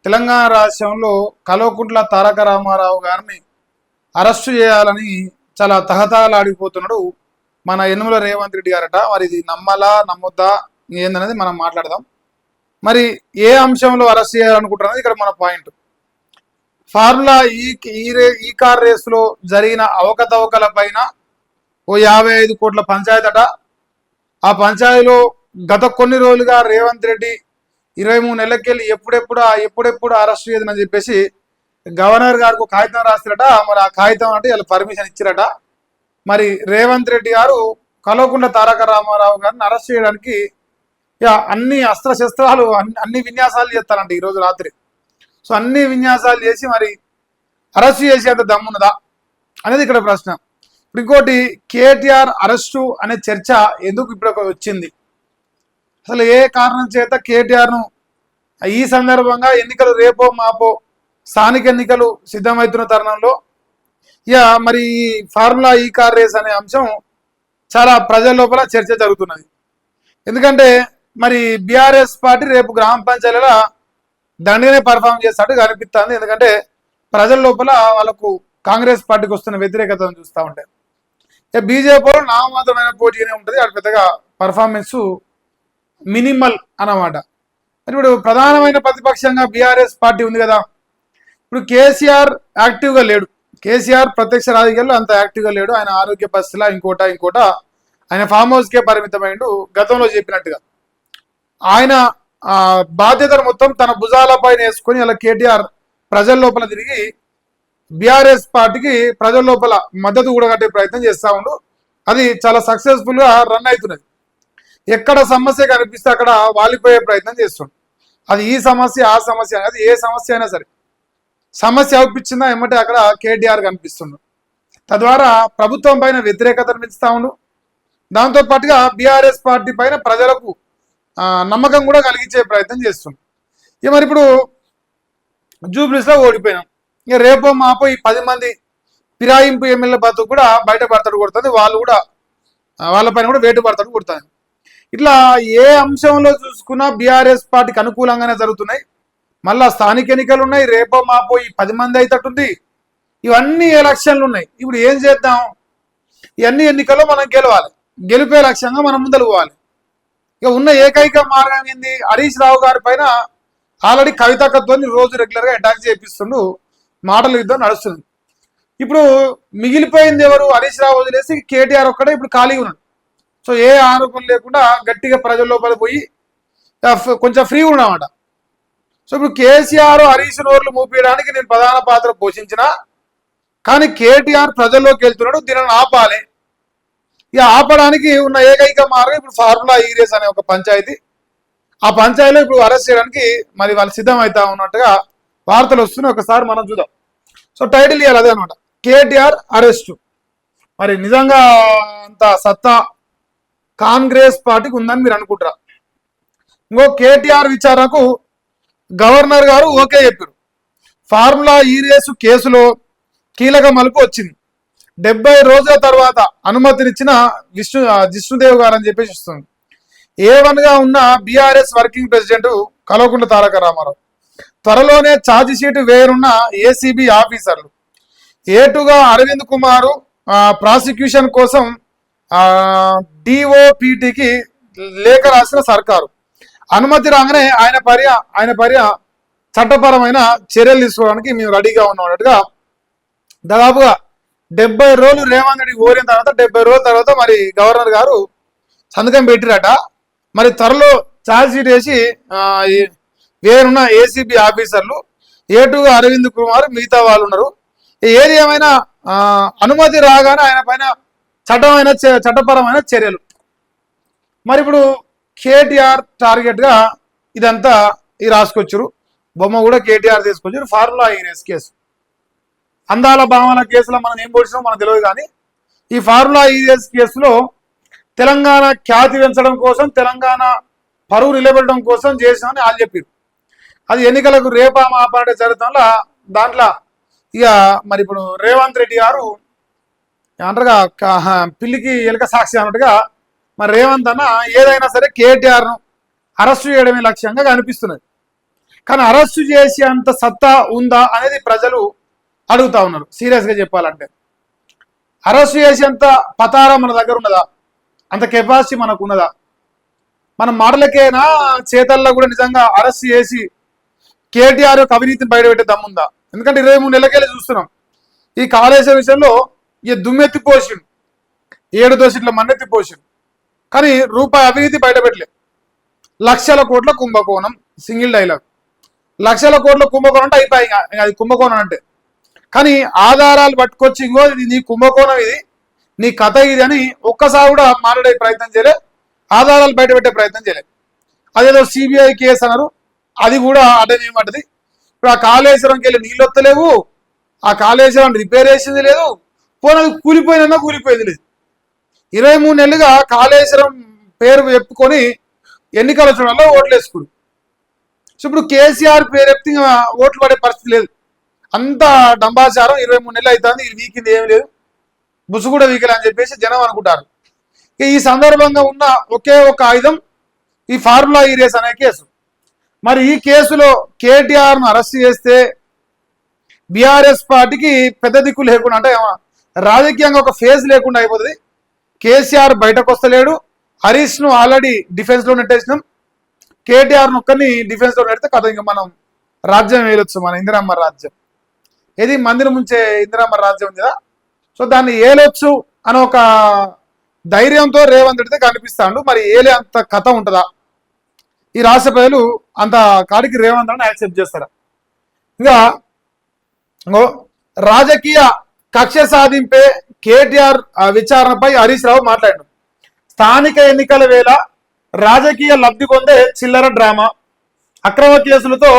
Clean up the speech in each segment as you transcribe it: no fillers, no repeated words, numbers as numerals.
తెలంగాణ రాష్ట్రంలో కల్వకుంట్ల తారక రామారావు గారిని అరెస్టు చేయాలని చాలా తహతహలాడిపోతున్నాడు మన యనుమల రేవంత్ రెడ్డి గారట. మరి ఇది నమ్మలా నమ్మొద్దా ఏందనేది మనం మాట్లాడదాం. మరి ఏ అంశంలో అరెస్ట్ చేయాలనుకుంటున్నది ఇక్కడ మన పాయింట్. ఫార్ములా ఈ కార్ రేసులో జరిగిన అవకతవకల పైన ఓ 55 కోట్ల పంచాయతీ అట. ఆ పంచాయతీలో గత కొన్ని రోజులుగా రేవంత్ రెడ్డి 23 నెలలకెళ్ళి ఎప్పుడెప్పుడు అరెస్ట్ చేయదని చెప్పేసి గవర్నర్ గారికి కాగితం రాస్తారట. మరి ఆ కాగితం అంటే వీళ్ళు పర్మిషన్ ఇచ్చారట. మరి రేవంత్ రెడ్డి గారు కల్వకుంట్ల తారక రామారావు గారిని అరెస్ట్ చేయడానికి అన్ని అస్త్రశస్త్రాలు అన్ని విన్యాసాలు చేస్తారంట ఈరోజు రాత్రి. సో అన్ని విన్యాసాలు చేసి మరి అరెస్ట్ చేసేంత దమ్మున్నదా అనేది ఇక్కడ ప్రశ్న. ఇప్పుడు ఇంకోటి, కేటీఆర్ అరెస్టు అనే చర్చ ఎందుకు ఇప్పుడు వచ్చింది? అసలు ఏ కారణం చేత కేటీఆర్ను ఈ సందర్భంగా ఎన్నికలు రేపో మాపో స్థానిక ఎన్నికలు సిద్ధమవుతున్న తరుణంలో మరి ఈ ఫార్ములా ఈ కార్ రేస్ అనే అంశం చాలా ప్రజల లోపల చర్చ జరుగుతున్నది. ఎందుకంటే మరి బీఆర్ఎస్ పార్టీ రేపు గ్రామ పంచాయతీల దండిగానే పర్ఫామ్ చేస్తాడు కనిపిస్తుంది. ఎందుకంటే ప్రజల లోపల వాళ్ళకు కాంగ్రెస్ పార్టీకి వస్తున్న వ్యతిరేకతను చూస్తూ ఉంటాయి. బీజేపీలో నామమాత్రమైన పోటీగానే ఉంటుంది, అది పెద్దగా పర్ఫార్మెన్స్ మినిమల్ అన్నమాట. ఇప్పుడు ప్రధానమైన ప్రతిపక్షంగా బీఆర్ఎస్ పార్టీ ఉంది కదా. ఇప్పుడు కేసీఆర్ యాక్టివ్గా లేడు. కేసీఆర్ ప్రత్యక్ష రాజకీయాల్లో అంత యాక్టివ్గా లేడు. ఆయన ఆరోగ్య పరిస్థితుల ఇంకోట ఆయన ఫామ్ హౌస్కే పరిమితమైండు. గతంలో చెప్పినట్టుగా ఆయన బాధ్యతను మొత్తం తన భుజాలపైన వేసుకొని అలా కేటీఆర్ ప్రజల లోపల తిరిగి బీఆర్ఎస్ పార్టీకి ప్రజల లోపల మద్దతు కూడా కట్టే ప్రయత్నం చేస్తూ ఉండు. అది చాలా సక్సెస్ఫుల్గా రన్ అవుతున్నది. ఎక్కడ సమస్య కనిపిస్తే అక్కడ వాలిపోయే ప్రయత్నం చేస్తుండు. అది ఈ సమస్య ఆ సమస్య అది ఏ సమస్య అయినా సరే సమస్య అవుపించిందా ఏమంటే అక్కడ కేటీఆర్ కనిపిస్తుండు. తద్వారా ప్రభుత్వం పైన వ్యతిరేకతను పెంచుతా ఉండు. దాంతోపాటుగా బీఆర్ఎస్ పార్టీ పైన ప్రజలకు నమ్మకం కూడా కలిగించే ప్రయత్నం చేస్తుండు. మరి ఇప్పుడు జూబ్లీస్లో ఓడిపోయినాం. ఇక రేపో మాపో ఈ 10 మంది ఫిరాయింపు ఎమ్మెల్యే బతుకు కూడా బయటపడతాడు కొడుతుంది. వాళ్ళు కూడా వాళ్ళపైన కూడా వేటు పడతాడు కొడుతుంది. ఇట్లా ఏ అంశంలో చూసుకున్నా బీఆర్ఎస్ పార్టీకి అనుకూలంగానే జరుగుతున్నాయి. మళ్ళా స్థానిక ఎన్నికలు ఉన్నాయి. రేపో మాపో ఈ 10 మంది అయితేటుంది. ఇవన్నీ ఎలక్షన్లు ఉన్నాయి. ఇప్పుడు ఏం చేద్దాం? ఇవన్నీ ఎన్నికల్లో మనం గెలవాలి. గెలిపే లక్ష్యంగా మనం ముందలు పోవాలి. ఇక ఉన్న ఏకైక మార్గం ఏంది? హరీష్ రావు గారి పైన ఆల్రెడీ కవితకత్వం రోజు రెగ్యులర్గా అటాక్ చేపిస్తుండు. మాటల యుద్ధం నడుస్తుంది. ఇప్పుడు మిగిలిపోయింది ఎవరు? హరీష్ రావు వదిలేసి కేటీఆర్ ఒక్కడే ఇప్పుడు ఖాళీగా ఉన్నాడు. సో ఏ ఆరోపణ లేకుండా గట్టిగా ప్రజల లోపల పోయి కొంచెం ఫ్రీ ఉన్నామట. సో ఇప్పుడు కేసీఆర్ హరీష్ నోర్లు మూపించడానికి నేను ప్రధాన పాత్ర పోషించిన, కానీ కేటీఆర్ ప్రజల్లోకి వెళ్తున్నాడు. దీనిని ఆపాలి. ఇక ఆపడానికి ఉన్న ఏకైక మార్గం ఇప్పుడు ఫార్ములా ఈ రేస్ అనే ఒక పంచాయతీ. ఆ పంచాయతీలో ఇప్పుడు అరెస్ట్ చేయడానికి మరి వాళ్ళు సిద్ధమవుతా ఉన్నట్టుగా వార్తలు వస్తున్నాయి. ఒకసారి మనం చూద్దాం. సో టైటిల్ ఇవ్వాలి అదే అనమాట, కేటీఆర్ అరెస్టు. మరి నిజంగా అంత సత్తా కాంగ్రెస్ పార్టీకి ఉందని మీరు అనుకుంటారా? ఇంకో కేటీఆర్ విచారణకు గవర్నర్ గారు ఓకే చెప్పారు. ఫార్ములా ఈ రేసు కేసులో కీలక మలుపు వచ్చింది. 70 రోజుల తర్వాత అనుమతినిచ్చిన జిష్ణుదేవ్ గారు అని చెప్పేసి వస్తుంది. A1గా ఉన్న BRS working president Kalvakuntla Taraka Ramarao త్వరలోనే ఛార్జ్ షీట్ వేయనున్న ఏసీబీ ఆఫీసర్లు. A2గా అరవింద్ కుమారు ప్రాసిక్యూషన్ కోసం డిఓపిటికి లేఖ రాసిన సర్కారు. అనుమతి రాగానే ఆయన పర్య చట్టపరమైన చర్యలు తీసుకోవడానికి మేము రెడీగా ఉన్నట్టుగా దాదాపుగా 70 రోజులు రేవంత్ రెడ్డి కోరిన తర్వాత 70 రోజుల తర్వాత మరి గవర్నర్ గారు సంతకం పెట్టిరట. మరి త్వరలో ఛార్జ్ షీట్ వేసి వేరున్న ఏసీబీ ఆఫీసర్లు, A2గా అరవింద్ కుమార్, మిగతా వాళ్ళు ఉన్నారు. ఏది ఏమైనా అనుమతి రాగానే ఆయన పైన చట్టపరమైన చర్యలు. మరి ఇప్పుడు కేటీఆర్ టార్గెట్గా ఇదంతా రాసుకొచ్చారు. బొమ్మ కూడా కేటీఆర్ తీసుకొచ్చారు. ఫార్ములా ఈ రేస్ కేసు, అందాల భావన కేసులో మనం ఏం పొడిచినాం మనకు తెలియదు. కానీ ఈ ఫార్ములా ఈ రేస్ కేసులో తెలంగాణ ఖ్యాతి పెంచడం కోసం, తెలంగాణ పరువు నిలబెట్టడం కోసం చేసినామని వాళ్ళు చెప్పారు. అది ఎన్నికలకు రేపా మాపాడే జరుగుతుందో దాంట్లో ఇక మరి ఇప్పుడు రేవంత్ రెడ్డి గారు అంటారుగా పిల్లికి ఎలుక సాక్షి అన్నట్టుగా మరి రేవంత్ అన్న ఏదైనా సరే కేటీఆర్ను అరెస్టు చేయడమే లక్ష్యంగా కనిపిస్తున్నది. కానీ అరెస్టు చేసే అంత సత్తా ఉందా అనేది ప్రజలు అడుగుతా ఉన్నారు. సీరియస్గా చెప్పాలంటే అరెస్టు చేసేంత పతారా మన దగ్గర ఉన్నదా? అంత కెపాసిటీ మనకు ఉన్నదా? మన మాటలకేనా చేతల్లో కూడా నిజంగా అరెస్ట్ చేసి కేటీఆర్ యొక్క అవినీతిని బయటపెట్టే దమ్ముందా? ఎందుకంటే 23 నెలలకెళ్ళి చూస్తున్నాం ఈ కాళేశ్వరం విషయంలో ఈ దుమ్మెత్తిపోసిండు, 7 దోషుల మన్నెత్తిపోసిండు, కానీ రూపాయి అవినీతి బయటపెట్టలే. లక్షల కోట్ల కుంభకోణం, సింగిల్ డైలాగ్. లక్షల కోట్ల కుంభకోణం అంటే అయిపోయి అది కుంభకోణం అంటే. కానీ ఆధారాలు పట్టుకొచ్చి ఇంకో ఇది నీ కుంభకోణం, ఇది నీ కథ ఇది అని ఒక్కసారి కూడా మాట్లాడే ప్రయత్నం చేయలే, ఆధారాలు బయటపెట్టే ప్రయత్నం చేయలేదు. అదేదో సిబిఐ కేసు అన్నారు, అది కూడా అటేమంటది. ఇప్పుడు ఆ కాళేశ్వరంకి వెళ్ళి నీళ్ళు వస్తలేవు, ఆ కాళేశ్వరం రిపేర్ చేసింది లేదు, పోనీ కూలిపోయిందన్నా కూలిపోయింది లేదు. 23 నెలలుగా కాళేశ్వరం పేరు చెప్పుకొని ఎన్నికల చూడాలో ఓట్లు వేసుకుడు. సో ఇప్పుడు కేసీఆర్ పేరు ఎత్తి ఓట్లు పడే పరిస్థితి లేదు. అంత డంబాచారం 23 నెలలు అవుతుంది, ఇది వీకింది ఏమి లేదు, బుసు కూడా వీకలే అని చెప్పేసి జనం అనుకుంటారు. ఈ సందర్భంగా ఉన్న ఒకే ఒక ఆయుధం ఈ ఫార్ములా ఈ రేస్ అనే కేసు. మరి ఈ కేసులో కేటీఆర్ను అరెస్ట్ చేస్తే బీఆర్ఎస్ పార్టీకి పెద్ద దిక్కు లేకుండా, అంటే రాజకీయంగా ఒక ఫేజ్ లేకుండా అయిపోతుంది. కేసీఆర్ బయటకు వస్తలేడు, హరీష్ను ఆల్రెడీ డిఫెన్స్లో నెట్టేసినాం, కేటీఆర్ను ఒక్కరిని డిఫెన్స్లో నెడితే కథ ఇంకా మనం రాజ్యం వేయవచ్చు, మన ఇందిరమ్మ రాజ్యం. ఏది మందిని ముంచే ఇందిరమ్మ రాజ్యం ఉంది కదా, సో దాన్ని ఏలొచ్చు అని ఒక ధైర్యంతో రేవంత్ రెడ్డి కనిపిస్తాడు. మరి ఏలే అంత కథ ఉంటుందా? ఈ రాష్ట్ర ప్రజలు అంత కాడికి రేవంత్ రెడ్డిని యాక్సెప్ట్ చేస్తారా? ఇంకా రాజకీయ కక్ష సాధింపే కేటీఆర్ విచారణపై హరీష్ రావు మాట్లాడాడు. స్థానిక ఎన్నికల వేళ రాజకీయ లబ్ధి పొందే చిల్లర డ్రామా, అక్రమ కేసులతో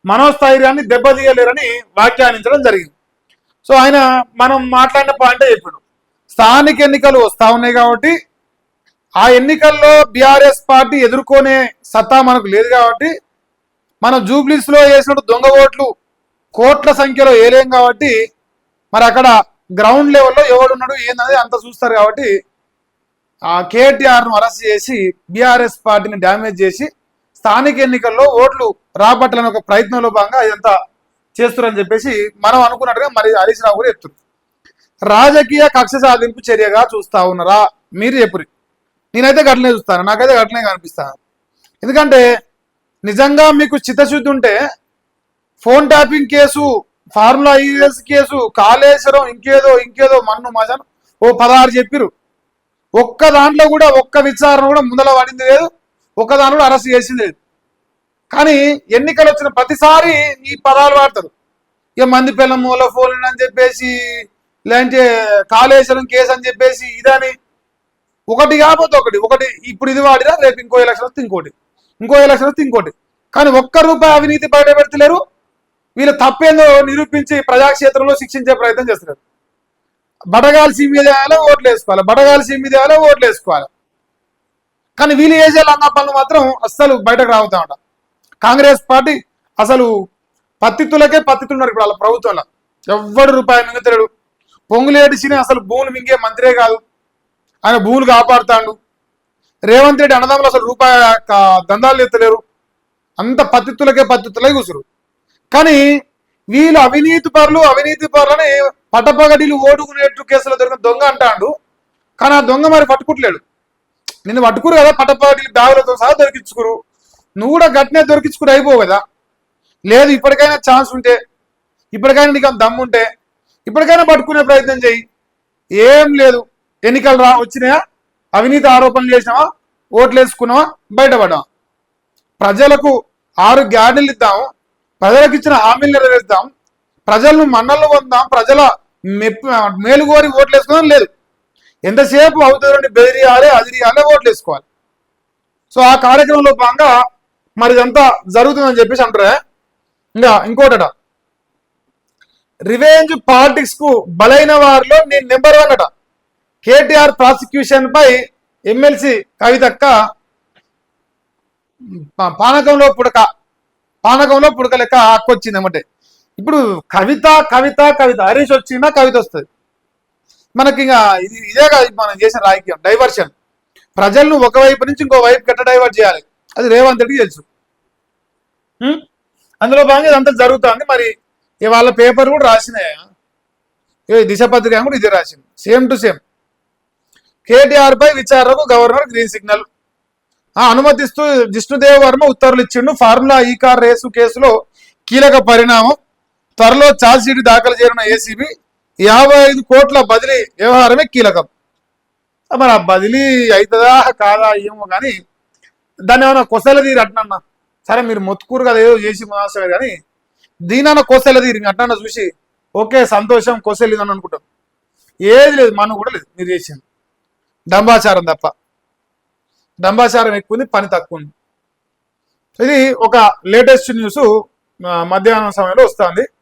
మనోస్థైర్యాన్ని దెబ్బతీయలేరని వ్యాఖ్యానించడం జరిగింది. సో ఆయన మనం మాట్లాడిన పాయింటే చెప్పాడు, స్థానిక ఎన్నికలు వస్తా ఉన్నాయి కాబట్టి ఆ ఎన్నికల్లో బీఆర్ఎస్ పార్టీ ఎదుర్కొనే సత్తా మనకు లేదు కాబట్టి మనం జూబ్లీస్లో వేసినట్టు దొంగ ఓట్లు కోట్ల సంఖ్యలో వేయలేం కాబట్టి మరి అక్కడ గ్రౌండ్ లెవెల్లో ఎవడున్నాడు ఏందనేది అంత చూస్తారు కాబట్టి ఆ కేటీఆర్ను అరెస్ట్ చేసి బీఆర్ఎస్ పార్టీని డ్యామేజ్ చేసి స్థానిక ఎన్నికల్లో ఓట్లు రాబట్టాలని ఒక ప్రయత్నంలో భాగంగా ఇదంతా చేస్తున్నారని చెప్పేసి మనం అనుకున్నట్టుగా మరి హరీష్ రావు కూడా చెప్తున్నారు. రాజకీయ కక్ష సాధింపు చర్యగా చూస్తా ఉన్నారా మీరు చెప్పురి? నేనైతే గట్లనే చూస్తాను, నాకైతే గట్లనే కనిపిస్తాను. ఎందుకంటే నిజంగా మీకు చిత్తశుద్ధి ఉంటే phone tapping case, formula ES case, Kaleshwaram, ఇంకేదో మన్ను మజాను ఓ 16 చెప్పిరు. ఒక్క దాంట్లో కూడా ఒక్క విచారణ కూడా ముందల పడింది లేదు, ఒక్క దాంట్లో కూడా అరెస్ట్ చేసింది లేదు. కానీ ఎన్నికలు వచ్చిన ప్రతిసారి ఈ పదాలు వాడతారు. ఇక మంది పిల్ల మూల ఫోన్ అని చెప్పేసి, లేదంటే కాళేశ్వరం కేసు అని చెప్పేసి, ఇదని ఒకటి కాకపోతే ఒకటి ఇప్పుడు ఇది వాడినా రేపు ఇంకో ఎలక్షన్ వస్తే ఇంకో ఎలక్షన్ వస్తే ఇంకోటి. కానీ ఒక్క రూపాయి అవినీతి బయట పెడతలేరు. వీళ్ళు తప్పేందో నిరూపించి ప్రజాక్షేత్రంలో శిక్షించే ప్రయత్నం చేస్తున్నారు. బడగాలి సీమ్ మీద ఓట్లు వేసుకోవాలి, కానీ వీళ్ళు చేసే లంగా పనులు మాత్రం అస్సలు బయటకు రావుతా ఉంటా. కాంగ్రెస్ పార్టీ అసలు పత్తితున్నారు ఇప్పుడు వాళ్ళ ప్రభుత్వంలో. ఎవ్వడు రూపాయి మింగుతలేడు. పొంగులేటి సిని అసలు భూములు మింగే మంత్రే కాదు, ఆయన భూములు కాపాడుతాడు. రేవంత్ రెడ్డి అన్నదమ్ములు అసలు రూపాయి దందాలు ఎత్తలేరు, అంత పత్తితులకే కూసురు. కానీ వీళ్ళు అవినీతి పరులని పట్టపగడీలు ఓడుకునేట్టు కేసులో దొరికిన దొంగ అంటాడు. కానీ ఆ దొంగ మరి పట్టుకుంటలేడు. నిన్ను పట్టుకురు కదా, పట్టపగడీలు బ్యాగులతో సహా దొరికించుకురు. నువ్వు కూడా గట్టినే దొరికించుకుని అయిపోవు కదా. లేదు, ఇప్పటికైనా ఛాన్స్ ఉంటే, ఇప్పటికైనా నీకు దమ్ముంటే ఇప్పటికైనా పట్టుకునే ప్రయత్నం చేయి. ఏం లేదు, ఎన్నికలు వచ్చినాయా, అవినీతి ఆరోపణలు చేసినావా, ఓట్లు వేసుకున్నావా, బయటపడ్డావా. ప్రజలకు 6 గ్యారెంటీలు ఇద్దాము, ప్రజలకు ఇచ్చిన హామీలు నెరవేర్దాం, ప్రజలను మన్నలు పొందాం, ప్రజల మేలుగోరి ఓట్లు వేసుకోవడం లేదు. ఎంతసేపు అవుతుందండి బెదిరియాలి, అదిరియాలి, ఓట్లు వేసుకోవాలి. సో ఆ కార్యక్రమంలో భాగంగా మరి ఇదంతా జరుగుతుందని చెప్పేసి అంటారా. ఇంకోటట, రివెంజ్ పాలిటిక్స్ కు బలైన వారిలో నేను నెంబర్ 1 అట. కేటీఆర్ ప్రాసిక్యూషన్ పై ఎమ్మెల్సీ కవితక్క పానకంలో పుడక లెక్క హక్కొచ్చింది ఏమంటే. ఇప్పుడు కవిత హరీష్ వచ్చిందా కవిత వస్తుంది మనకి. ఇంకా ఇదే కాదు మనం చేసిన రాజకీయం, డైవర్షన్. ప్రజలను ఒకవైపు నుంచి ఇంకో వైపు గట్ట డైవర్ట్ చేయాలి, అది రేవంత్ రెడ్డికి తెలుసు. ఉం? అందులో భాగంగా ఇదంతా జరుగుతుంది. మరి ఇవాళ పేపర్ కూడా రాసినాయా, దిశ పత్రిక కూడా ఇదే రాసింది, సేమ్ టు సేమ్. కేటీఆర్ పై విచారణకు గవర్నర్ గ్రీన్ సిగ్నల్. అనుమతిస్తూ జిష్ణుదేవ్ వర్మ ఉత్తర్వులు ఇచ్చిండు. ఫార్ములా ఈ కార్ రేసు కేసులో కీలక పరిణామం. త్వరలో ఛార్జ్ షీట్ దాఖలు చేయనున్న ఏసీబీ. 55 కోట్ల బదిలీ వ్యవహారమే కీలకం. మరి ఆ బదిలీ అవుతుందా కాదా ఏమో కానీ దాన్ని ఏమైనా కొసల తీరు అట్నన్నా, సరే మీరు మొత్తుకూరు కదా ఏదో చేసి మాసమే కానీ దీనన్న కొసల తీరు అట్నన్నా చూసి ఓకే సంతోషం కొసలు అని అనుకుంటాం. ఏది లేదు, మనం కూడా లేదు, మీరు చేసింది డంబాచారం తప్ప. డంబాచారం ఎక్కువ ఉంది, పని తక్కువ ఉంది. ఇది ఒక లేటెస్ట్ న్యూస్ మధ్యాహ్నం సమయంలో వస్తుంది.